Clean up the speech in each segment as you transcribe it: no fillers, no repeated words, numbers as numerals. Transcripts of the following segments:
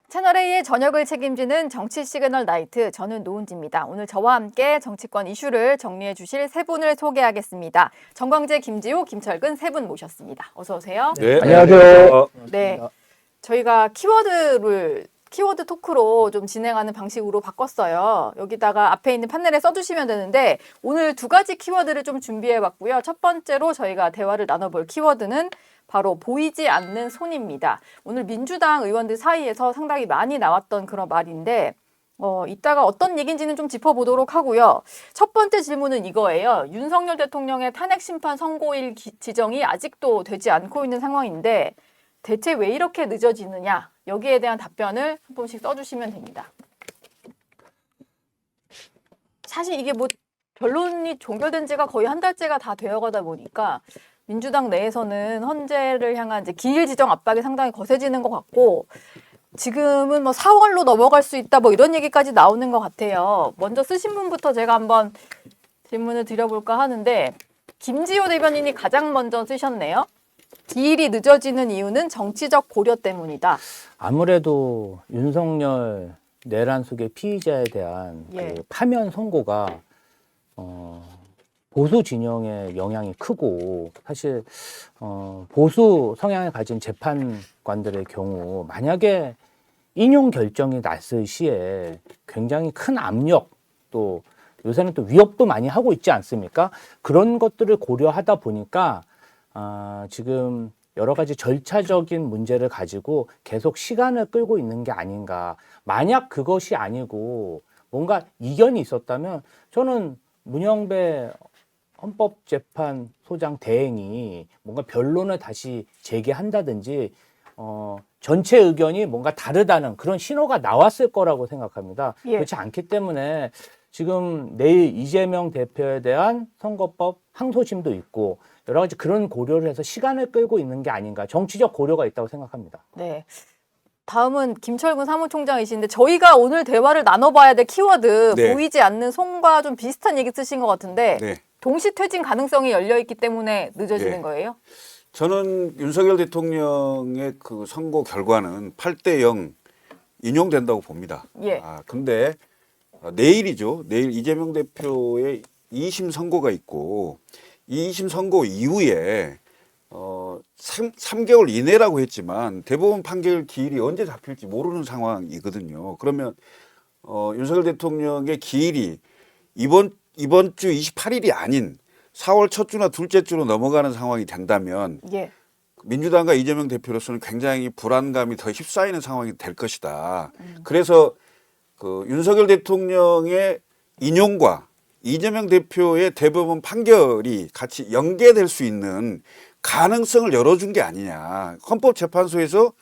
채널A의 저녁을 책임지는 정치 시그널 나이트, 저는 노은지입니다. 오늘 저와 함께 정치권 이슈를 정리해 주실 세 분을 소개하겠습니다. 정광재, 김지호, 김철근 세 분 모셨습니다. 어서 오세요. 네, 안녕하세요. 네, 저희가 키워드 토크로 좀 진행하는 방식으로 바꿨어요. 여기다가 앞에 있는 판넬에 써주시면 되는데 오늘 두 가지 키워드를 좀 준비해봤고요. 첫 번째로 저희가 대화를 나눠볼 키워드는 바로 보이지 않는 손입니다. 오늘 민주당 의원들 사이에서 상당히 많이 나왔던 그런 말인데 이따가 어떤 얘기인지는 좀 짚어보도록 하고요. 첫 번째 질문은 이거예요. 윤석열 대통령의 탄핵심판 선고일 지정이 아직도 되지 않고 있는 상황인데 대체 왜 이렇게 늦어지느냐? 여기에 대한 답변을 한 번씩 써주시면 됩니다. 사실 이게 뭐 변론이 종결된 지가 거의 한 달째가 다 되어가다 보니까 민주당 내에서는 헌재를 향한 이제 기일 지정 압박이 상당히 거세지는 것 같고 지금은 뭐 4월로 넘어갈 수 있다 뭐 이런 얘기까지 나오는 것 같아요. 먼저 쓰신 분부터 제가 한번 질문을 드려볼까 하는데 김지호 대변인이 가장 먼저 쓰셨네요. 기일이 늦어지는 이유는 정치적 고려 때문이다. 아무래도 윤석열 내란 속의 피의자에 대한 그 파면 선고가 보수 진영의 영향이 크고 사실 보수 성향을 가진 재판관들의 경우 만약에 인용 결정이 났을 시에 굉장히 큰 압력 또 요새는 또 위협도 많이 하고 있지 않습니까? 그런 것들을 고려하다 보니까 지금 여러 가지 절차적인 문제를 가지고 계속 시간을 끌고 있는 게 아닌가. 만약 그것이 아니고 뭔가 이견이 있었다면 저는 문영배 헌법재판소장 대행이 뭔가 변론을 다시 재개한다든지 전체 의견이 뭔가 다르다는 그런 신호가 나왔을 거라고 생각합니다. 그렇지 않기 때문에 지금 내일 이재명 대표에 대한 선거법 항소심도 있고 여러 가지 그런 고려를 해서 시간을 끌고 있는 게 아닌가. 정치적 고려가 있다고 생각합니다. 네. 다음은 김철근 사무총장이신데 저희가 오늘 대화를 나눠봐야 될 키워드 보이지 않는 손과 좀 비슷한 얘기 쓰신 것 같은데 동시 퇴진 가능성이 열려있기 때문에 늦어지는 거예요? 저는 윤석열 대통령의 그 선거 결과는 8대0 인용된다고 봅니다. 근데 내일이죠. 내일 이재명 대표의 2심 선고가 있고 2심 선고 이후에 3개월 이내라고 했지만 대법원 판결 기일이 언제 잡힐지 모르는 상황이거든요. 그러면 윤석열 대통령의 기일이 이번 주 28일이 아닌 4월 첫 주나 둘째 주로 넘어가는 상황이 된다면 민주당과 이재명 대표로서는 굉장히 불안감이 더 휩싸이는 상황이 될 것이다. 그래서 그 윤석열 대통령의 인용과 이재명 대표의 대법원 판결이 같이 연계될 수 있는 가능성을 열어준 게 아니냐. 헌법재판소에서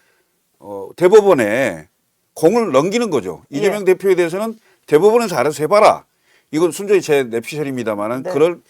대법원에 공을 넘기는 거죠. 이재명 대표에 대해서는 대법원에서 알아서 해봐라. 이건 순전히 제 뇌피셜입니다만은 그럴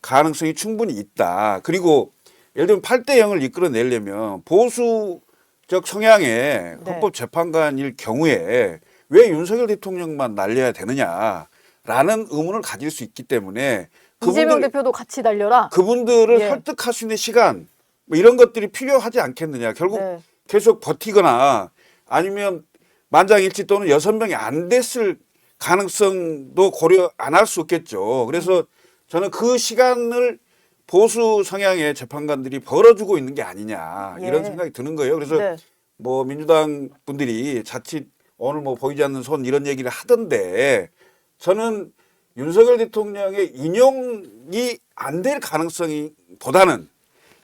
가능성이 충분히 있다. 그리고 예를 들면 8대0을 이끌어내려면 보수적 성향의 헌법재판관일 경우에 왜 윤석열 대통령만 날려야 되느냐라는 의문을 가질 수 있기 때문에 이재명 대표도 같이 달려라. 그분들을 설득할 수 있는 시간 뭐 이런 것들이 필요하지 않겠느냐. 결국 계속 버티거나 아니면 만장일치 또는 6명이 안 됐을 가능성도 고려 안 할 수 없겠죠. 그래서 저는 그 시간을 보수 성향의 재판관들이 벌어주고 있는 게 아니냐 이런 생각이 드는 거예요. 그래서 뭐 민주당 분들이 자칫 오늘 뭐 보이지 않는 손 이런 얘기를 하던데 저는 윤석열 대통령의 인용이 안 될 가능성이 보다는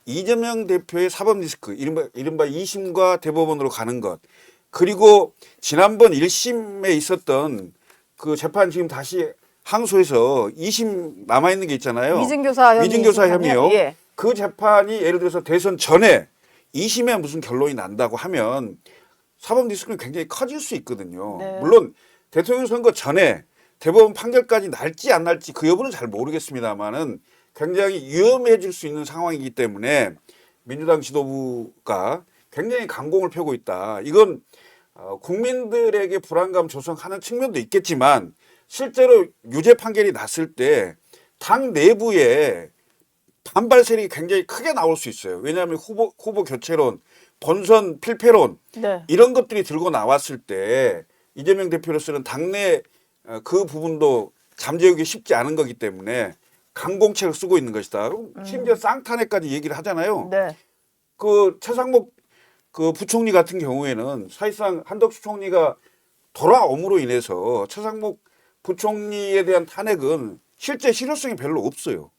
이재명 대표의 사법 리스크 이른바 2심과 대법원으로 가는 것 그리고 지난번 1심에 있었던 그 재판 지금 다시 항소해서 2심 남아있는 게 있잖아요. 미증교사 혐의요. 그 재판이 예를 들어서 대선 전에 2심에 무슨 결론이 난다고 하면 사법 리스크는 굉장히 커질 수 있거든요. 물론 대통령 선거 전에 대법원 판결까지 날지 안 날지 그 여부는 잘 모르겠습니다만은 굉장히 위험해질 수 있는 상황이기 때문에 민주당 지도부가 굉장히 강공을 펴고 있다. 이건 국민들에게 불안감 조성하는 측면도 있겠지만 실제로 유죄 판결이 났을 때 당 내부에 반발 세력이 굉장히 크게 나올 수 있어요. 왜냐하면 후보 교체론, 본선 필패론 네. 이런 것들이 들고 나왔을 때 이재명 대표로서는 당내 그 부분도 잠재우기 쉽지 않은 거기 때문에 강공책을 쓰고 있는 것이다. 심지어 쌍탄핵까지 얘기를 하잖아요. 네. 그 최상목 그 부총리 같은 경우에는 사실상 한덕수 총리가 돌아옴으로 인해서 최상목 부총리에 대한 탄핵은 실제 실효성이 별로 없어요.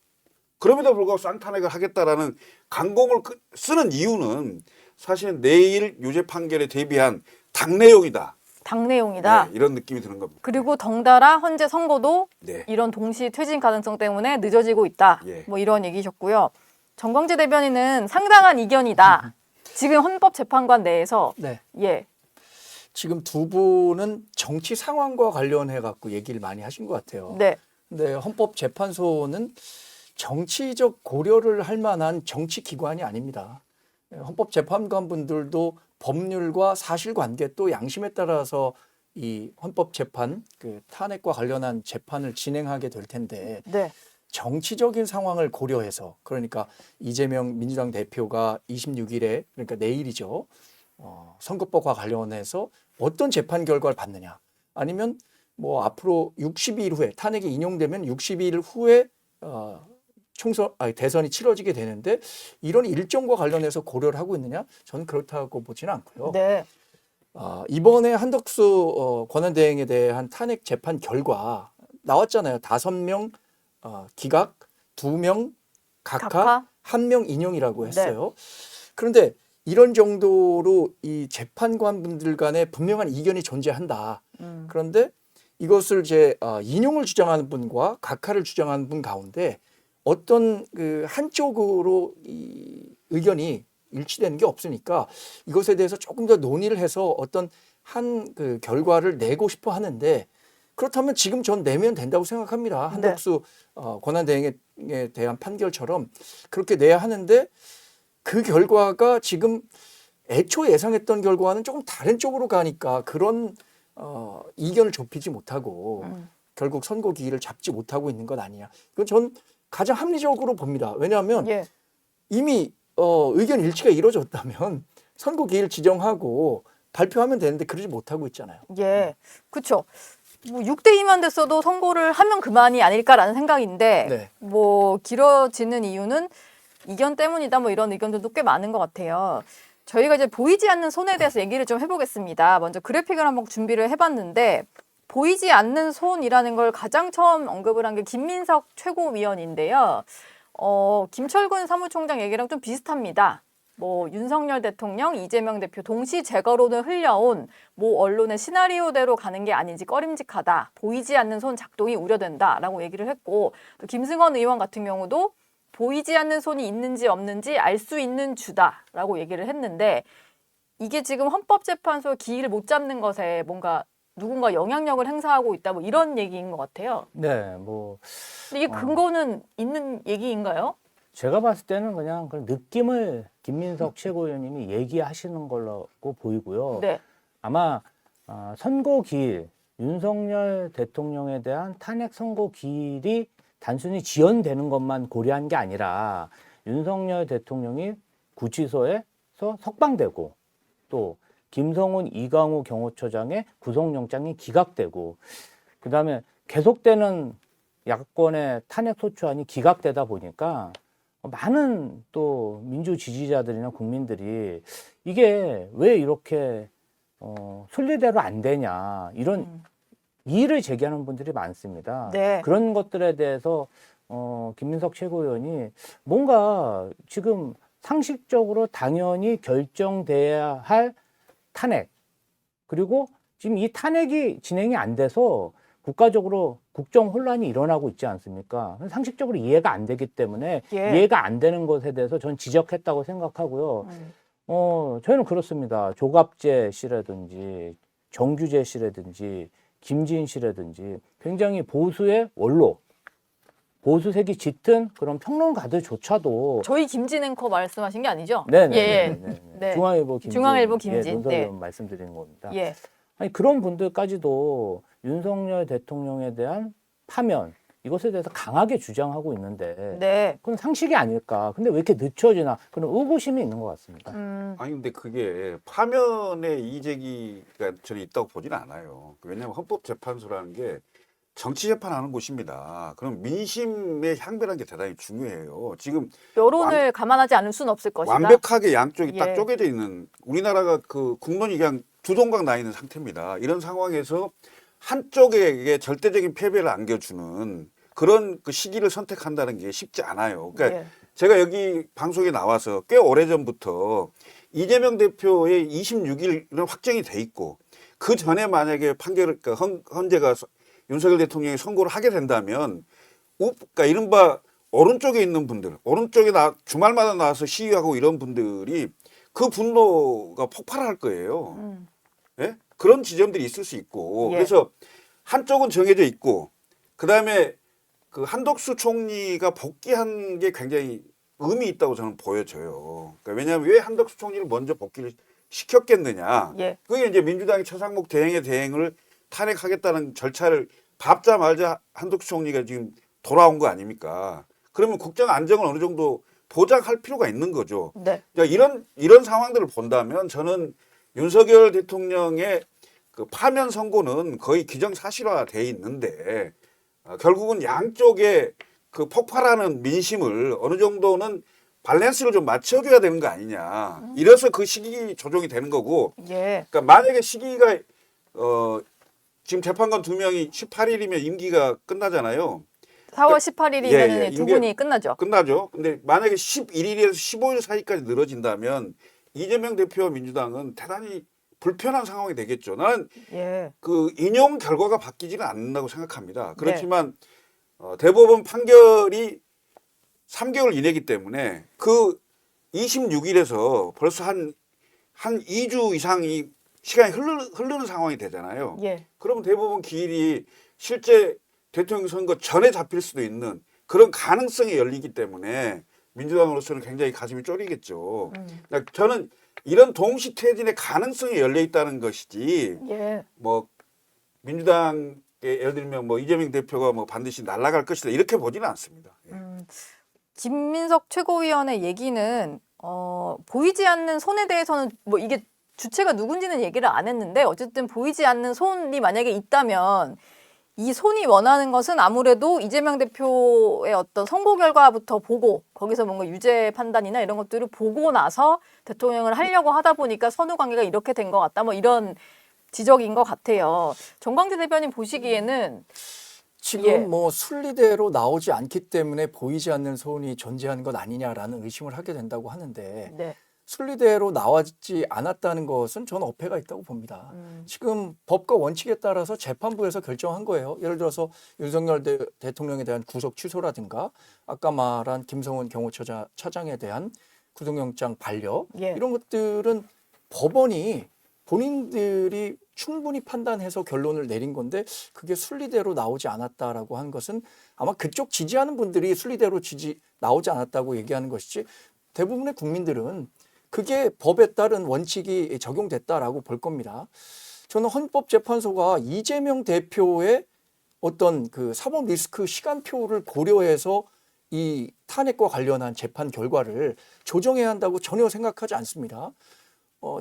그럼에도 불구하고 쌍탄핵을 하겠다라는 강공을 쓰는 이유는 사실 내일 유죄 판결에 대비한 당내용이다. 당내용이다. 네, 이런 느낌이 드는 겁니다. 그리고 덩달아 현재 선거도 네. 이런 동시 퇴진 가능성 때문에 늦어지고 있다. 예. 뭐 이런 얘기셨고요. 정광재 대변인은 상당한 이견이다. 지금 헌법재판관 내에서 네. 예. 지금 두 분은 정치 상황과 관련해 갖고 얘기를 많이 하신 것 같아요. 네. 근데 헌법재판소는 정치적 고려를 할 만한 정치 기관이 아닙니다. 헌법재판관 분들도 법률과 사실관계 또 양심에 따라서 이 헌법재판 그 탄핵과 관련한 재판을 진행하게 될 텐데 네. 정치적인 상황을 고려해서 그러니까 이재명 민주당 대표가 26일에 그러니까 내일이죠. 선거법과 관련해서 어떤 재판 결과를 받느냐 아니면 뭐 앞으로 60일 후에 탄핵이 인용되면 60일 후에 대선이 치러지게 되는데 이런 일정과 관련해서 고려를 하고 있느냐 저는 그렇다고 보지는 않고요. 네. 이번에 한덕수 권한대행에 대한 탄핵 재판 결과 나왔잖아요. 5명 기각, 2명 각하, 1명 인용이라고 했어요. 그런데 이런 정도로 이 재판관 분들 간에 분명한 이견이 존재한다. 그런데 이것을 이제 인용을 주장하는 분과 각하를 주장하는 분 가운데 어떤 그 한쪽으로 이 의견이 일치되는 게 없으니까 이것에 대해서 조금 더 논의를 해서 어떤 한 그 결과를 내고 싶어 하는데 그렇다면 지금 전 내면 된다고 생각합니다. 한덕수 권한대행에 대한 판결처럼 그렇게 내야 하는데 그 결과가 지금 애초에 예상했던 결과와는 조금 다른 쪽으로 가니까 그런 이견을 좁히지 못하고 결국 선거 기일을 잡지 못하고 있는 것 아니냐. 이건 전 가장 합리적으로 봅니다. 왜냐하면 예. 이미 의견 일치가 이루어졌다면 선거 기일 지정하고 발표하면 되는데 그러지 못하고 있잖아요. 예. 그렇죠. 뭐 6대2만 됐어도 선고를 하면 그만이 아닐까라는 생각인데 네. 뭐 길어지는 이유는 이견 때문이다 뭐 이런 의견들도 꽤 많은 것 같아요. 저희가 이제 보이지 않는 손에 대해서 얘기를 좀 해보겠습니다. 먼저 그래픽을 한번 준비를 해봤는데 보이지 않는 손이라는 걸 가장 처음 언급을 한 게 김민석 최고위원인데요. 김철근 사무총장 얘기랑 좀 비슷합니다. 뭐 윤석열 대통령, 이재명 대표 동시 재거론을 흘려온 모 언론의 시나리오대로 가는 게 아닌지 꺼림직하다. 보이지 않는 손 작동이 우려된다라고 얘기를 했고 또 김승원 의원 같은 경우도 보이지 않는 손이 있는지 없는지 알 수 있는 주다라고 얘기를 했는데 이게 지금 헌법재판소 기일을 못 잡는 것에 뭔가 누군가 영향력을 행사하고 있다 뭐 이런 얘기인 것 같아요. 네, 뭐 근데 이게 근거는 있는 얘기인가요? 제가 봤을 때는 그냥 그 느낌을 김민석 최고위원님이 얘기하시는 걸로 보이고요. 네. 아마 선거 기일, 윤석열 대통령에 대한 탄핵 선거 기일이 단순히 지연되는 것만 고려한 게 아니라 윤석열 대통령이 구치소에서 석방되고 또 김성훈, 이강우 경호처장의 구속영장이 기각되고 그다음에 계속되는 야권의 탄핵 소추안이 기각되다 보니까 많은 또 민주 지지자들이나 국민들이 이게 왜 이렇게 순리대로 안 되냐 이런 이의를 제기하는 분들이 많습니다. 네. 그런 것들에 대해서 김민석 최고위원이 뭔가 지금 상식적으로 당연히 결정돼야 할 탄핵 그리고 지금 이 탄핵이 진행이 안 돼서 국가적으로 국정 혼란이 일어나고 있지 않습니까? 상식적으로 이해가 안 되기 때문에 예. 이해가 안 되는 것에 대해서 전 지적했다고 생각하고요. 저희는 그렇습니다. 조갑재 씨라든지 정규재 씨라든지 김진 씨라든지 굉장히 보수의 원로, 보수색이 짙은 그런 평론가들조차도 저희 김진 앵커 말씀하신 게 아니죠? 네네. 예. 네. 중앙일보 김진, 중앙일보 김진. 논설 네. 말씀드리는 겁니다. 예. 아니 그런 분들까지도 윤석열 대통령에 대한 파면, 이것에 대해서 강하게 주장하고 있는데 네. 그건 상식이 아닐까. 근데 왜 이렇게 늦춰지나 그런 의구심이 있는 것 같습니다. 아니 근데 그게 파면의 이의제기가 저는 있다고 보지는 않아요. 왜냐하면 헌법재판소라는 게 정치 재판하는 곳입니다. 그럼 민심의 향배라는 게 대단히 중요해요. 지금 여론을 감안하지 않을 수는 없을 것이다. 완벽하게 양쪽이 딱 예. 쪼개져 있는 우리나라가 그 국론이 그냥 두 동강 나 있는 상태입니다. 이런 상황에서 한쪽에게 절대적인 패배를 안겨주는 그런 그 시기를 선택한다는 게 쉽지 않아요. 그러니까 예. 제가 여기 방송에 나와서 꽤 오래전부터 이재명 대표의 26일은 확정이 돼 있고 그 전에 만약에 판결을 그러니까 헌재가 윤석열 대통령이 선고를 하게 된다면 그러니까 이른바 오른쪽에 있는 분들, 오른쪽에 주말마다 나와서 시위하고 이런 분들이 그 분노가 폭발할 거예요. 예? 그런 지점들이 있을 수 있고 예. 그래서 한쪽은 정해져 있고 그다음에 그 한덕수 총리가 복귀한 게 굉장히 의미 있다고 저는 보여져요. 그러니까 왜냐하면 왜 한덕수 총리를 먼저 복귀를 시켰겠느냐. 예. 그게 이제 민주당이 최상목 대행의 대행을 탄핵하겠다는 절차를 밟자마자 한덕수 총리가 지금 돌아온 거 아닙니까? 그러면 국정 안정을 어느 정도 보장할 필요가 있는 거죠. 네. 그러니까 이런 상황들을 본다면 저는 윤석열 대통령의 그 파면 선고는 거의 기정사실화돼 있는데 결국은 양쪽에 그 폭발하는 민심을 어느 정도는 밸런스를 좀 맞춰줘야 되는 거 아니냐. 이래서 그 시기 조정이 되는 거고. 예. 그러니까 만약에 시기가 지금 재판관 2명이 18일이면 임기가 끝나잖아요. 4월 18일이면 예, 두 분이 끝나죠. 끝나죠. 근데 만약에 11일에서 15일 사이까지 늘어진다면 이재명 대표와 민주당은 대단히 불편한 상황이 되겠죠. 나는 예. 그 인용 결과가 바뀌지는 않는다고 생각합니다. 네. 그렇지만 대법원 판결이 3개월 이내기 때문에 그 26일에서 벌써 한 2주 이상이 시간이 흐르는 상황이 되잖아요. 예. 그러면 대법원 기일이 실제 대통령 선거 전에 잡힐 수도 있는 그런 가능성이 열리기 때문에 민주당으로서는 굉장히 가슴이 쫄이겠죠. 그러니까 저는 이런 동시퇴진의 가능성이 열려 있다는 것이지 예. 뭐 민주당의 예를 들면 뭐 이재명 대표가 뭐 반드시 날아갈 것이다 이렇게 보지는 않습니다. 예. 김민석 최고위원의 얘기는 보이지 않는 손에 대해서는 뭐 이게 주체가 누군지는 얘기를 안 했는데 어쨌든 보이지 않는 손이 만약에 있다면 이 손이 원하는 것은 아무래도 이재명 대표의 어떤 선고 결과부터 보고 거기서 뭔가 유죄 판단이나 이런 것들을 보고 나서 대통령을 하려고 하다 보니까 선후 관계가 이렇게 된 것 같다. 뭐 이런 지적인 것 같아요. 정광재 대변인 보시기에는 지금 예. 뭐 순리대로 나오지 않기 때문에 보이지 않는 손이 존재하는 것 아니냐라는 의심을 하게 된다고 하는데 네. 순리대로 나왔지 않았다는 것은 저는 어폐가 있다고 봅니다. 지금 법과 원칙에 따라서 재판부에서 결정한 거예요. 예를 들어서 윤석열 대통령에 대한 구속 취소라든가 아까 말한 김성훈 경호처장에 대한 구속영장 반려 예. 이런 것들은 법원이 본인들이 충분히 판단해서 결론을 내린 건데 그게 순리대로 나오지 않았다라고 한 것은 아마 그쪽 지지하는 분들이 순리대로 나오지 않았다고 얘기하는 것이지 대부분의 국민들은 그게 법에 따른 원칙이 적용됐다라고 볼 겁니다. 저는 헌법재판소가 이재명 대표의 어떤 그 사법 리스크 시간표를 고려해서 이 탄핵과 관련한 재판 결과를 조정해야 한다고 전혀 생각하지 않습니다.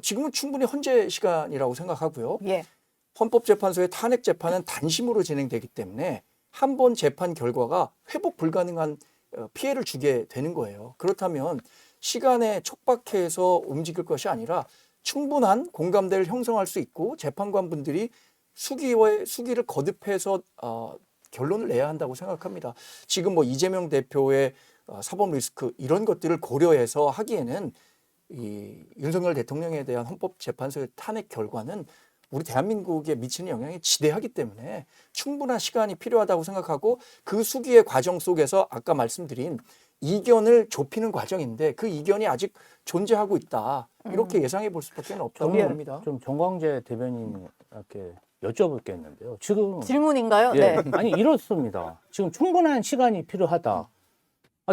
지금은 충분히 헌재 시간이라고 생각하고요. 예. 헌법재판소의 탄핵 재판은 단심으로 진행되기 때문에 한 번 재판 결과가 회복 불가능한 피해를 주게 되는 거예요. 그렇다면 시간에 촉박해서 움직일 것이 아니라 충분한 공감대를 형성할 수 있고 재판관분들이 수기를 거듭해서 결론을 내야 한다고 생각합니다. 지금 뭐 이재명 대표의 사법 리스크 이런 것들을 고려해서 하기에는 이 윤석열 대통령에 대한 헌법재판소의 탄핵 결과는 우리 대한민국에 미치는 영향이 지대하기 때문에 충분한 시간이 필요하다고 생각하고 그 수기의 과정 속에서 아까 말씀드린 이견을 좁히는 과정인데 그 이견이 아직 존재하고 있다. 이렇게 예상해 볼 수밖에 없다고 저는 봅니다. 좀 정광재 대변인께 여쭤볼 게 있는데요. 지금 질문인가요? 예, 네. 아니 이렇습니다. 지금 충분한 시간이 필요하다.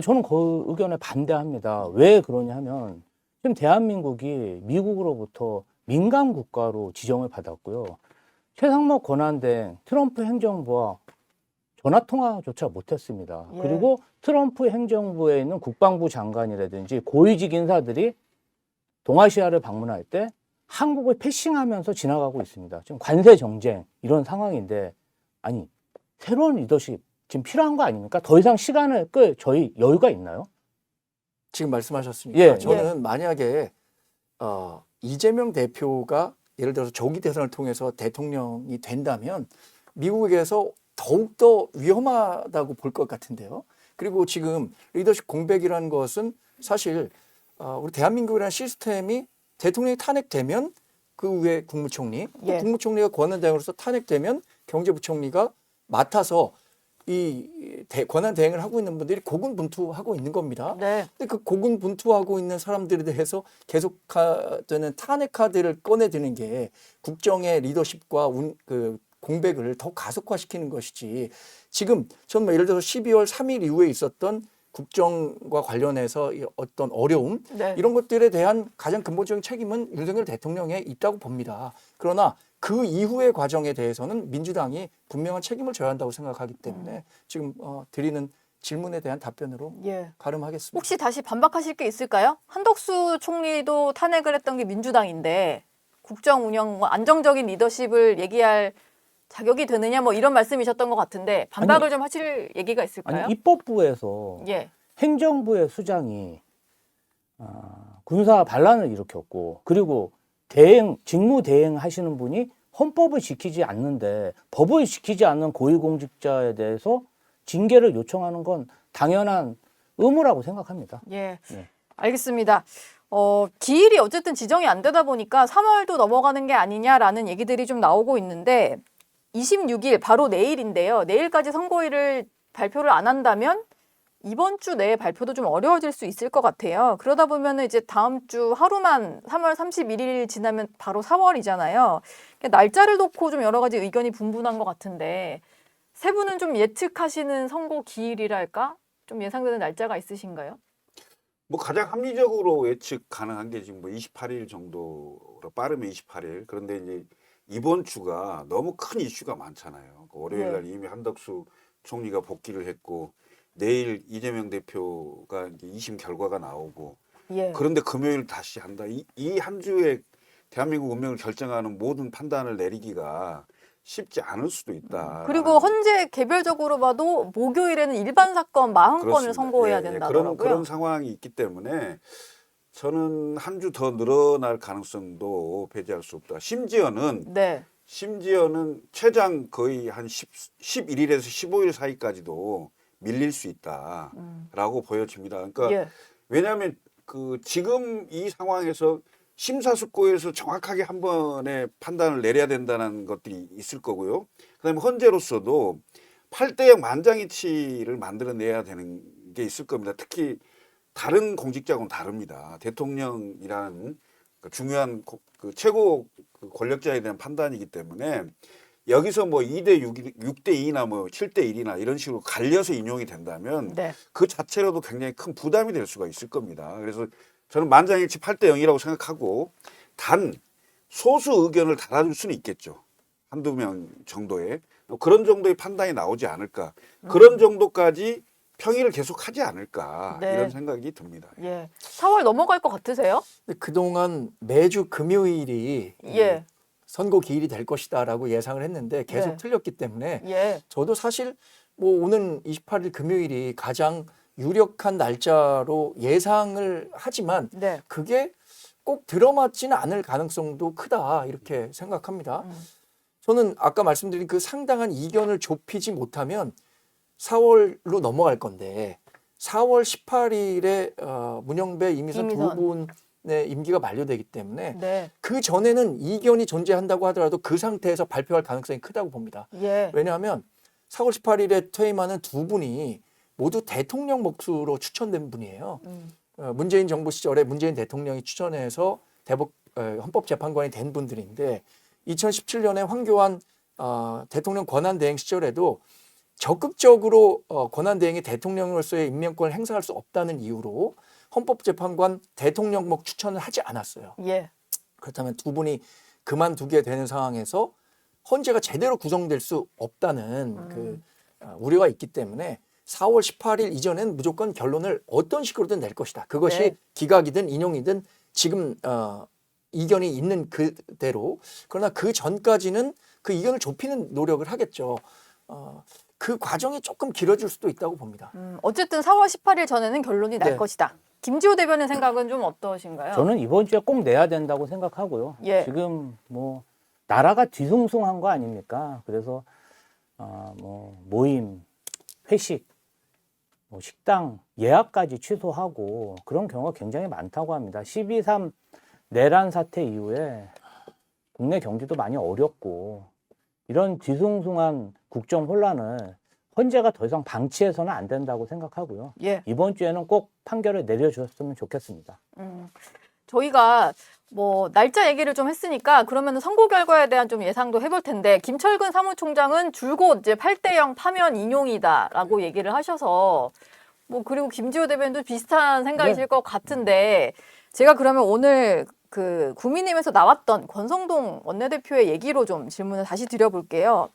저는 그 의견에 반대합니다. 왜 그러냐 하면 지금 대한민국이 미국으로부터 민간 국가로 지정을 받았고요. 최상목 권한대행 트럼프 행정부와 전화 통화조차 못했습니다. 예. 그리고 트럼프 행정부에 있는 국방부 장관이라든지 고위직 인사들이 동아시아를 방문할 때 한국을 패싱하면서 지나가고 있습니다. 지금 관세 정쟁 이런 상황인데 아니 새로운 리더십 지금 필요한 거 아닙니까? 더 이상 시간을 끌 저희 여유가 있나요? 지금 말씀하셨으니까 예. 저는 만약에 이재명 대표가 예를 들어서 조기 대선을 통해서 대통령이 된다면 미국에서 더욱더 위험하다고 볼 것 같은데요. 그리고 지금 리더십 공백이라는 것은 사실 우리 대한민국이라는 시스템이 대통령이 탄핵되면 그 후에 국무총리, 예. 국무총리가 권한대행으로서 탄핵되면 경제부총리가 맡아서 이 권한 대행을 하고 있는 분들이 고군분투하고 있는 겁니다. 네. 근데 그 고군분투하고 있는 사람들에 대해서 계속되는 탄핵 카드를 꺼내드는 게 국정의 리더십과 그 공백을 더 가속화시키는 것이지. 지금 저는 예를 들어서 12월 3일 이후에 있었던 국정과 관련해서 어떤 어려움 네. 이런 것들에 대한 가장 근본적인 책임은 윤석열 대통령에 있다고 봅니다. 그러나 그 이후의 과정에 대해서는 민주당이 분명한 책임을 져야 한다고 생각하기 때문에 지금 드리는 질문에 대한 답변으로 예. 가름하겠습니다. 혹시 다시 반박하실 게 있을까요? 한덕수 총리도 탄핵을 했던 게 민주당인데 국정 운영, 뭐 안정적인 리더십을 얘기할 자격이 되느냐 뭐 이런 말씀이셨던 것 같은데 반박을 좀 하실 얘기가 있을까요? 아니 입법부에서 예. 행정부의 수장이 군사 반란을 일으켰고 그리고 직무 대행하시는 분이 헌법을 지키지 않는데 법을 지키지 않는 고위공직자에 대해서 징계를 요청하는 건 당연한 의무라고 생각합니다. 예. 네. 알겠습니다. 기일이 어쨌든 지정이 안 되다 보니까 3월도 넘어가는 게 아니냐라는 얘기들이 좀 나오고 있는데 26일 바로 내일인데요. 내일까지 선고일을 발표를 안 한다면 이번 주 내에 발표도 좀 어려워질 수 있을 것 같아요. 그러다 보면 이제 다음 주 하루만 3월 31일 지나면 바로 4월이잖아요. 날짜를 놓고 좀 여러 가지 의견이 분분한 것 같은데 세 분은 좀 예측하시는 선고 기일이랄까? 좀 예상되는 날짜가 있으신가요? 뭐 가장 합리적으로 예측 가능한 게 지금 뭐 28일 정도로 빠르면 28일. 그런데 이제 이번 주가 너무 큰 이슈가 많잖아요. 월요일 날 이미 한덕수 총리가 복귀를 했고 내일 이재명 대표가 이제 2심 결과가 나오고 예. 그런데 금요일 다시 한다. 이 한 주에 대한민국 운명을 결정하는 모든 판단을 내리기가 쉽지 않을 수도 있다. 그리고 헌재 개별적으로 봐도 목요일에는 일반 사건 40건을 선고해야 된다더라고요. 그런 상황이 있기 때문에 저는 한 주 더 늘어날 가능성도 배제할 수 없다. 심지어는 네. 최장 거의 한 11일에서 15일 사이까지도 밀릴 수 있다라고 보여집니다. 그러니까 예. 왜냐하면 그 지금 이 상황에서 심사숙고해서 정확하게 한 번에 판단을 내려야 된다는 것들이 있을 거고요. 그다음에 헌재로서도 8대0 만장일치를 만들어내야 되는 게 있을 겁니다. 특히 다른 공직자하고는 다릅니다. 대통령이라는 중요한 최고 권력자에 대한 판단이기 때문에 여기서 뭐 2대6, 6대2나 뭐 7대1이나 이런 식으로 갈려서 인용이 된다면 네. 그 자체로도 굉장히 큰 부담이 될 수가 있을 겁니다. 그래서 저는 만장일치 8대0이라고 생각하고 단 소수 의견을 달아줄 수는 있겠죠. 한두 명 정도의 그런 정도의 판단이 나오지 않을까. 그런 정도까지 평의를 계속하지 않을까 네. 이런 생각이 듭니다. 예. 4월 넘어갈 것 같으세요? 그동안 매주 금요일이 예. 선고 기일이 될 것이다라고 예상을 했는데 계속 네. 틀렸기 때문에 예. 저도 사실 뭐 오는 28일 금요일이 가장 유력한 날짜로 예상을 하지만 네. 그게 꼭 들어맞지는 않을 가능성도 크다 이렇게 생각합니다. 저는 아까 말씀드린 그 상당한 이견을 좁히지 못하면 4월로 넘어갈 건데 4월 18일에 문영배, 이미선 두 이미선. 분의 임기가 만료되기 때문에 네. 그 전에는 이견이 존재한다고 하더라도 그 상태에서 발표할 가능성이 크다고 봅니다. 예. 왜냐하면 4월 18일에 퇴임하는 두 분이 모두 대통령 몫으로 추천된 분이에요. 문재인 정부 시절에 문재인 대통령이 추천해서 헌법재판관이 된 분들인데 2017년에 황교안 대통령 권한대행 시절에도 적극적으로 권한대행이 대통령으로서의 임명권을 행사할 수 없다는 이유로 헌법재판관 대통령 목 추천을 하지 않았어요. 예. 그렇다면 두 분이 그만두게 되는 상황에서 헌재가 제대로 구성될 수 없다는 그 우려가 있기 때문에 4월 18일 이전엔 무조건 결론을 어떤 식으로든 낼 것이다. 그것이 네. 기각이든 인용이든 지금 이견이 있는 그대로. 그러나 그 전까지는 그 이견을 좁히는 노력을 하겠죠. 그 과정이 조금 길어질 수도 있다고 봅니다. 어쨌든 4월 18일 전에는 결론이 날 네. 것이다. 김지호 대변인 생각은 좀 어떠신가요? 저는 이번 주에 꼭 내야 된다고 생각하고요. 예. 지금 뭐 나라가 뒤숭숭한 거 아닙니까? 그래서 뭐 모임, 회식, 뭐 식당 예약까지 취소하고 그런 경우가 굉장히 많다고 합니다. 12.3 내란 사태 이후에 국내 경기도 많이 어렵고 이런 뒤숭숭한 국정 혼란을 헌재가 더 이상 방치해서는 안 된다고 생각하고요. 예. 이번 주에는 꼭 판결을 내려주셨으면 좋겠습니다. 저희가 뭐 날짜 얘기를 좀 했으니까 그러면 선고 결과에 대한 좀 예상도 해볼 텐데 김철근 사무총장은 줄곧 이제 8대0 파면 인용이다라고 얘기를 하셔서 뭐 그리고 김지호 대변인도 비슷한 생각이실 네. 것 같은데 제가 그러면 오늘 그 국민의힘에서 나왔던 권성동 원내대표의 얘기로 좀 질문을 다시 드려볼게요.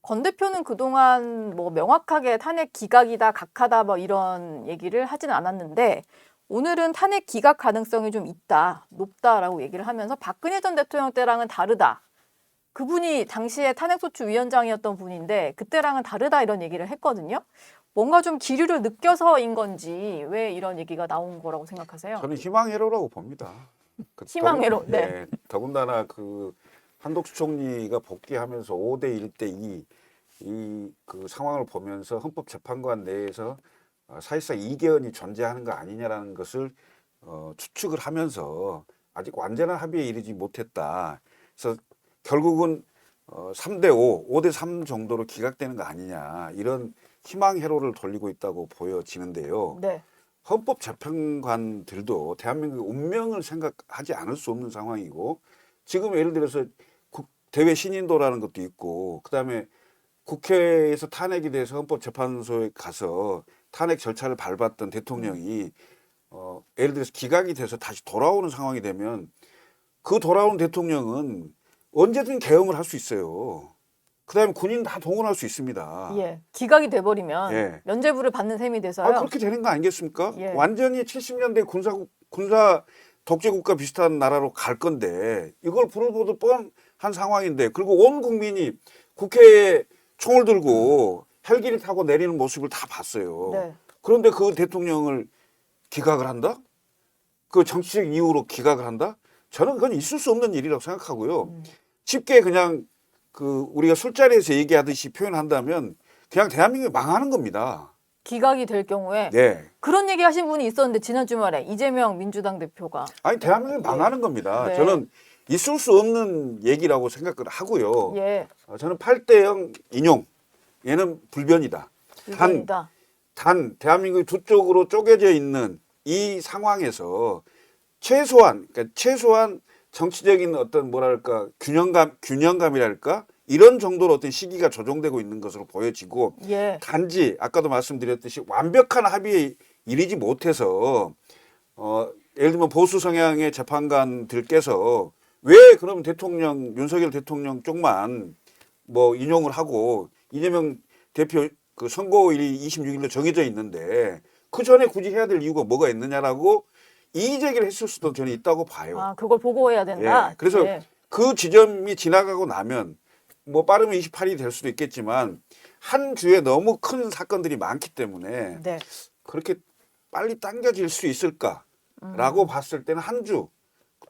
권 대표는 그동안 뭐 명확하게 탄핵 기각이다, 각하다 뭐 이런 얘기를 하지는 않았는데 오늘은 탄핵 기각 가능성이 좀 있다, 높다라고 얘기를 하면서 박근혜 전 대통령 때랑은 다르다. 그분이 당시에 탄핵소추위원장이었던 분인데 그때랑은 다르다 이런 얘기를 했거든요. 뭔가 좀 기류를 느껴서인 건지 왜 이런 얘기가 나온 거라고 생각하세요? 저는 희망회로라고 봅니다. 희망회로, 네. 더군다나 그 한덕수 총리가 복귀하면서 5대 1대 2 이 그 상황을 보면서 헌법재판관 내에서 사실상 이견이 존재하는 거 아니냐라는 것을 추측을 하면서 아직 완전한 합의에 이르지 못했다. 그래서 결국은 3대 5, 5대 3 정도로 기각되는 거 아니냐 이런 희망 회로를 돌리고 있다고 보여지는데요. 네. 헌법재판관들도 대한민국의 운명을 생각하지 않을 수 없는 상황이고 지금 예를 들어서 대외 신인도라는 것도 있고 그다음에 국회에서 탄핵이 돼서 헌법재판소에 가서 탄핵 절차를 밟았던 대통령이 예를 들어서 기각이 돼서 다시 돌아오는 상황이 되면 그 돌아온 대통령은 언제든 계엄을 할 수 있어요. 그다음에 군인 다 동원할 수 있습니다. 예. 기각이 돼버리면 예. 면죄부를 받는 셈이 돼서요. 그렇게 되는 거 아니겠습니까? 예. 완전히 70년대 군사 독재국가 비슷한 나라로 갈 건데 이걸 불을 보듯 뻔한 상황인데 그리고 온 국민이 국회에 총을 들고 헬기를 타고 내리는 모습을 다 봤어요. 네. 그런데 그 대통령을 기각을 한다? 그 정치적 이유로 기각을 한다? 저는 그건 있을 수 없는 일이라고 생각하고요. 쉽게 그냥 그 우리가 술자리에서 얘기하듯이 표현한다면 그냥 대한민국이 망하는 겁니다. 기각이 될 경우에 네. 그런 얘기 하신 분이 있었는데 지난 주말에 이재명 민주당 대표가 아니 대한민국이 망하는 겁니다. 네. 저는 있을 수 없는 얘기라고 생각을 하고요. 예. 저는 8대0 인용 얘는 불변이다. 불변이다. 단 대한민국이 두 쪽으로 쪼개져 있는 이 상황에서 최소한 정치적인 어떤 뭐랄까 균형감이랄까 이런 정도로 어떤 시기가 조정되고 있는 것으로 보여지고 예. 단지 아까도 말씀드렸듯이 완벽한 합의에 이르지 못해서 예를 들면 보수 성향의 재판관들께서 왜 그럼 윤석열 대통령 쪽만 뭐 인용을 하고 이재명 대표 그 선고일이 26일로 정해져 있는데 그 전에 굳이 해야 될 이유가 뭐가 있느냐라고 이의 제기를 했을 수도 저는 있다고 봐요. 아, 그걸 보고해야 된다. 예. 그래서 예. 그 지점이 지나가고 나면 뭐 빠르면 28일이 될 수도 있겠지만 한 주에 너무 큰 사건들이 많기 때문에 네. 그렇게 빨리 당겨질 수 있을까라고 봤을 때는 한 주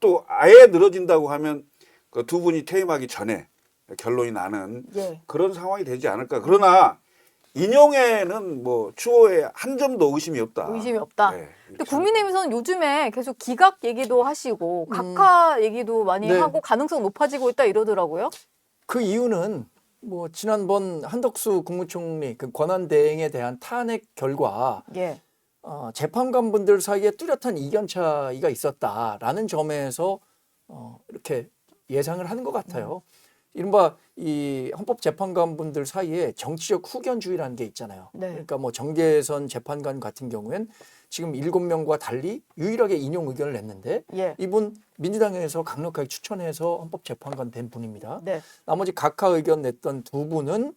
또 아예 늘어진다고 하면 그 두 분이 퇴임하기 전에 결론이 나는 예. 그런 상황이 되지 않을까. 그러나 인용에는 뭐 추호에 한 점도 의심이 없다. 의심이 없다. 네, 근데 국민의힘에서는 요즘에 계속 기각 얘기도 하시고 각하 얘기도 많이 네. 하고 가능성 높아지고 있다 이러더라고요. 그 이유는 뭐 지난번 한덕수 국무총리 그 권한대행에 대한 탄핵 결과 예. 재판관분들 사이에 뚜렷한 이견 차이가 있었다라는 점에서 이렇게 예상을 하는 것 같아요. 이른바 이 헌법재판관분들 사이에 정치적 후견주의라는 게 있잖아요. 네. 그러니까 뭐 정계선 재판관 같은 경우엔 지금 7명과 달리 유일하게 인용 의견을 냈는데 예. 이분 민주당에서 강력하게 추천해서 헌법재판관 된 분입니다. 네. 나머지 각하 의견 냈던 두 분은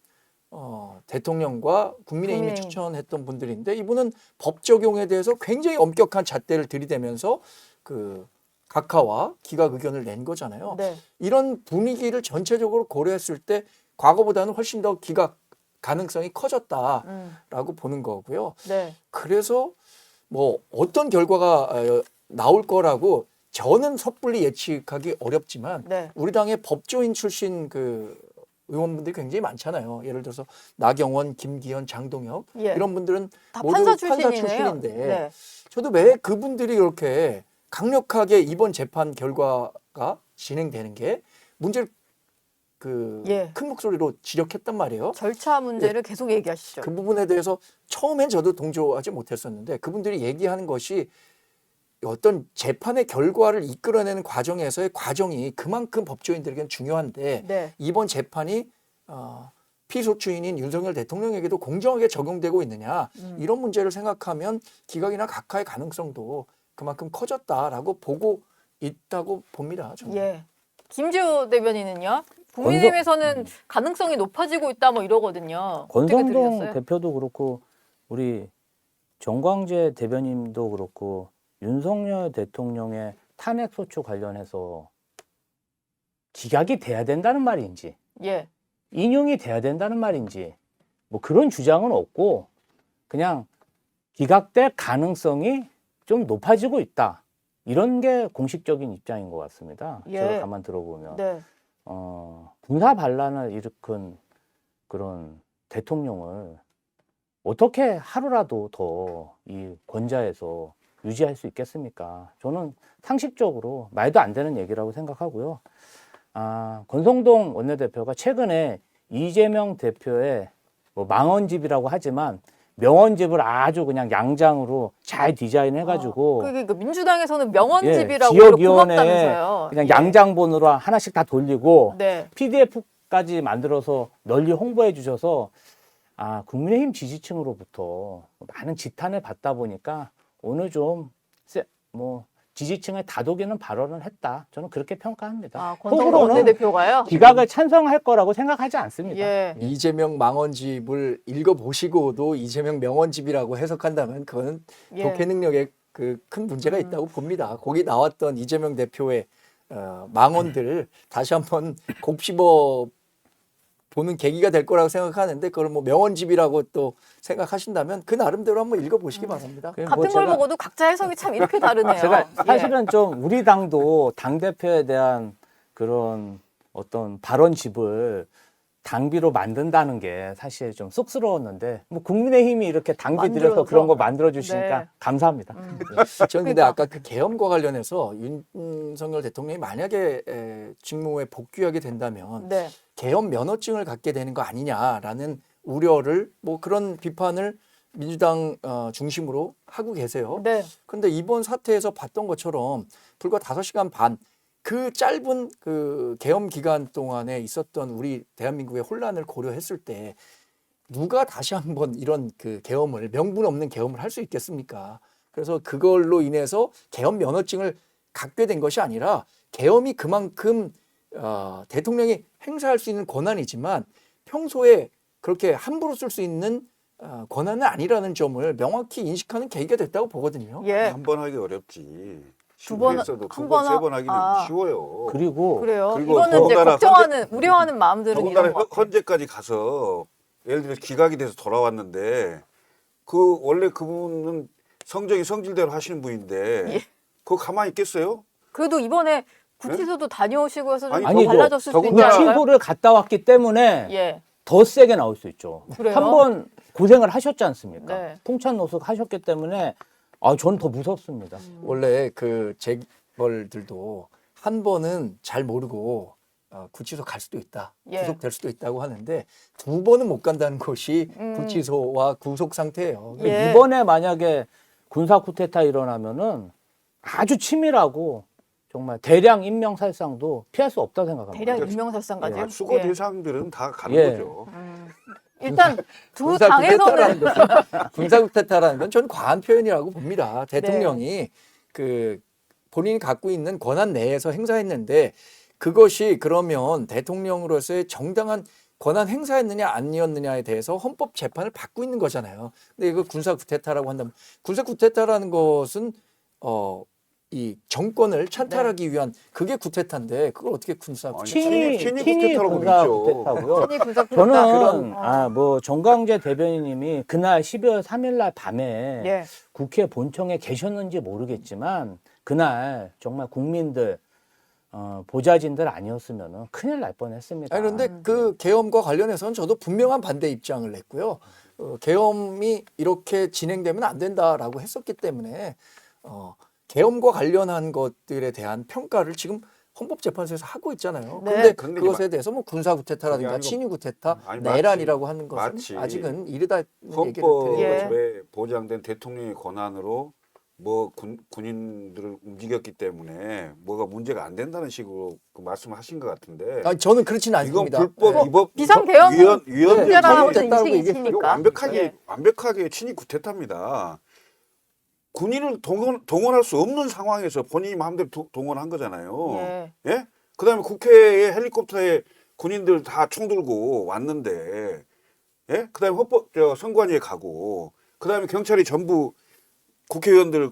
대통령과 국민의힘이 국민의힘. 추천했던 분들인데 이분은 법 적용에 대해서 굉장히 엄격한 잣대를 들이대면서 그 각하와 기각 의견을 낸 거잖아요. 네. 이런 분위기를 전체적으로 고려했을 때 과거보다는 훨씬 더 기각 가능성이 커졌다라고 보는 거고요. 네. 그래서 뭐 어떤 결과가 나올 거라고 저는 섣불리 예측하기 어렵지만 네. 우리 당의 법조인 출신 그 의원분들이 굉장히 많잖아요. 예를 들어서 나경원, 김기현, 장동혁 예. 이런 분들은 다 모두 판사 판사 출신이네요. 출신인데 네. 저도 왜 그분들이 이렇게 강력하게 이번 재판 결과가 진행되는 게 문제를 그 예. 큰 목소리로 지적했단 말이에요. 절차 문제를 계속 얘기하시죠. 그 부분에 대해서 처음엔 저도 동조하지 못했었는데 그분들이 얘기하는 것이 어떤 재판의 결과를 이끌어내는 과정에서의 과정이 그만큼 법조인들에게는 중요한데 네. 이번 재판이 피소추인인 윤석열 대통령에게도 공정하게 적용되고 있느냐 이런 문제를 생각하면 기각이나 각하의 가능성도 그만큼 커졌다라고 보고 있다고 봅니다. 저는. 예. 김지호 대변인은요? 국민의힘에서는 가능성이 높아지고 있다 뭐 이러거든요. 어떻게 권성동 들으셨어요? 대표도 그렇고 우리 정광재 대변인도 그렇고 윤석열 대통령의 탄핵 소추 관련해서 기각이 돼야 된다는 말인지 예. 인용이 돼야 된다는 말인지 뭐 그런 주장은 없고 그냥 기각될 가능성이 좀 높아지고 있다. 이런 게 공식적인 입장인 것 같습니다. 예. 제가 가만 들어보면 네. 군사 반란을 일으킨 그런 대통령을 어떻게 하루라도 더 이 권좌에서 유지할 수 있겠습니까? 저는 상식적으로 말도 안 되는 얘기라고 생각하고요. 권성동 원내대표가 최근에 이재명 대표의 뭐 망언집이라고 하지만 명언집을 아주 그냥 양장으로 잘 디자인해가지고 그게 그 민주당에서는 명언집이라고 지역위원회에 고맙다면서요. 그냥 예. 양장본으로 하나씩 다 돌리고 네. PDF까지 만들어서 널리 홍보해 주셔서 국민의힘 지지층으로부터 많은 지탄을 받다 보니까 오늘 좀 뭐 지지층을 다독이는 발언을 했다. 저는 그렇게 평가합니다. 권성동 속으로는 원내대표가요? 기각을 찬성할 거라고 생각하지 않습니다. 예. 이재명 망언집을 읽어보시고도 이재명 명언집이라고 해석한다면 그거는 예. 독해 능력에 그 큰 문제가 있다고 봅니다. 거기 나왔던 이재명 대표의 망언들을 다시 한번 곱씹어 보는 계기가 될 거라고 생각하는데 그걸 뭐 명언집이라고 또 생각하신다면 그 나름대로 한번 읽어보시기 바랍니다. 뭐 같은 걸 보고도 각자 해석이 참 이렇게 다르네요. 제가 예. 사실은 좀 우리 당도 당대표에 대한 그런 어떤 발언집을 당비로 만든다는 게 사실 좀 쑥스러웠는데 뭐 국민의힘이 이렇게 당비 들여서 만들어서. 그런 거 만들어 주시니까 네. 감사합니다. 저는 근데 그러니까. 아까 그 계엄과 관련해서 윤석열 대통령이 만약에 직무에 복귀하게 된다면 네. 계엄 면허증을 갖게 되는 거 아니냐라는 우려를 뭐 그런 비판을 민주당 중심으로 하고 계세요. 네. 그런데 이번 사태에서 봤던 것처럼 불과 5시간 반 그 짧은 그 계엄 기간 동안에 있었던 우리 대한민국의 혼란을 고려했을 때 누가 다시 한번 이런 그 계엄을 명분 없는 계엄을 할 수 있겠습니까? 그래서 그걸로 인해서 계엄 면허증을 갖게 된 것이 아니라 계엄이 그만큼 대통령이 행사할 수 있는 권한이지만 평소에 그렇게 함부로 쓸 수 있는 권한은 아니라는 점을 명확히 인식하는 계기가 됐다고 보거든요. 예. 한 번 하기 어렵지. 두 번, 시국에서도 한 두 번 번, 세 번 하기는 아. 쉬워요. 그리고 그래요. 그리고 이거는 이제 더군다나 걱정하는, 우려하는 마음들은 더군다나 이런 것 같아요. 헌재까지 가서 예를 들어 기각이 돼서 돌아왔는데 그 원래 그분은 성정이 성질대로 하시는 분인데 예. 그거 가만히 있겠어요? 그래도 이번에 구치소도 다녀오시고 해서 좀 아니, 더 아니죠. 달라졌을 수도 있지 더군다나 않을까요? 구치소를 갔다 왔기 때문에 예. 더 세게 나올 수 있죠. 그래요? 한 번 고생을 하셨지 않습니까? 네. 통찬 노숙 하셨기 때문에 저는 더 무섭습니다. 원래 그 재벌들도 한 번은 잘 모르고 구치소 갈 수도 있다, 예. 구속될 수도 있다고 하는데 두 번은 못 간다는 것이 구치소와 구속 상태예요. 예. 이번에 만약에 군사 쿠데타 일어나면은 아주 치밀하고 정말 대량 인명살상도 피할 수 없다고 생각합니다. 대략 유명살상까지요? 수거 예. 대상들은 다 가는 예. 거죠. 일단 두 군사 당에서는 군사 쿠데타라는 건 저는 과한 표현이라고 봅니다. 대통령이 그 본인이 갖고 있는 권한 내에서 행사했는데 그것이 그러면 대통령으로서의 정당한 권한 행사했느냐 아니었느냐에 대해서 헌법 재판을 받고 있는 거잖아요. 근데 이거 군사 구테타라고 한다면 군사 구테타라는 것은 이 정권을 찬탈하기 위한 그게 구테타인데 그걸 어떻게 군사 구테타? 친이 친이 구테타라고 군사 있죠. 구테타고요. 친이 군사 쿠데타. 저는 뭐 정강재 대변인님이 그날 12월 3일 날 밤에 예. 국회 본청에 계셨는지 모르겠지만 그날 정말 국민들 보좌진들 아니었으면 큰일 날 뻔했습니다. 아니, 그런데 그 계엄과 관련해서는 저도 분명한 반대 입장을 냈고요. 계엄이 이렇게 진행되면 안 된다라고 했었기 때문에 계엄과 관련한 것들에 대한 평가를 지금 헌법재판소에서 하고 있잖아요. 네. 그런데 그것에 대해서 뭐 군사 그게 구테타라든가 아니고- 친위 구테타, 아니, 내란이라고 하는 것은 마치 아직은 이르다 얘기를 드리는 예. 거죠. 헌법에 보장된 대통령의 권한으로 뭐 군인들을 움직였기 때문에 뭐가 문제가 안 된다는 식으로 그 말씀하신 것 같은데 아니, 저는 그렇지는 이건 않습니다. 불법 네. 위법 비상계엄은 위헌 문제라는 네. 인식이 이게 이거 있으니까. 완벽하게 친위 구테타입니다. 군인을 동원할 수 없는 상황에서 본인이 마음대로 동원한 거잖아요. 예. 예? 그다음에 국회에 헬리콥터에 군인들 다 총 들고 왔는데, 예? 그다음에 선관위에 가고, 그다음에 경찰이 전부 국회의원들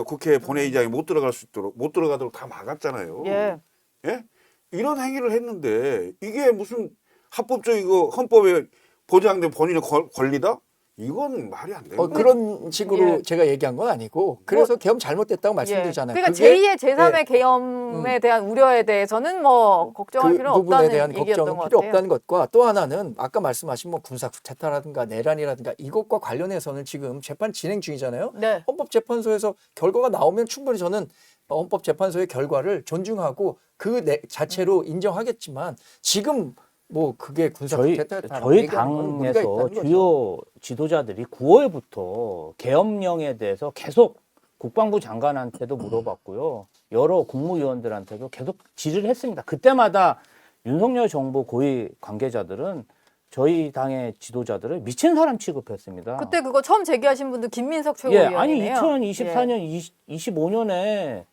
국회 본회의장에 못 들어가도록 다 막았잖아요. 예. 예? 이런 행위를 했는데 이게 무슨 합법적이고 헌법에 보장된 본인의 권리다? 이건 말이 안 돼요. 그런 식으로 예. 제가 얘기한 건 아니고 그래서 계엄 잘못됐다고 말씀드리잖아요. 그러니까 그게 제2의 제3의 예. 계엄에 대한 우려에 대해서는 뭐 걱정할 그 필요 부분에 없다는 대한 얘기였던 걱정은 것 필요 같아요. 없다는 것과 또 하나는 아까 말씀하신 뭐 군사 구테타라든가 내란이라든가 이것과 관련해서는 지금 재판 진행 중이잖아요. 네. 헌법재판소에서 결과가 나오면 충분히 저는 헌법재판소의 결과를 존중하고 그 자체로 인정하겠지만 지금 뭐 그게 군사 구테타였다. 저희 당에서 주요 지도자들이 9월부터 계엄령에 대해서 계속 국방부 장관한테도 물어봤고요. 여러 국무위원들한테도 계속 질의를 했습니다. 그때마다 윤석열 정부 고위 관계자들은 저희 당의 지도자들을 미친 사람 취급했습니다. 그때 그거 처음 제기하신 분도 김민석 예, 최고위원이네요. 아니 2024년, 25년에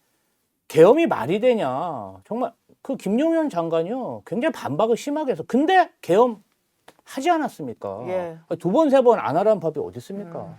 계엄이 말이 되냐. 정말 그 김용현 장관이요. 굉장히 반박을 심하게 해서 근데 계엄 하지 않았습니까? 예. 두 번, 세 번 안 하라는 법이 어디 있습니까?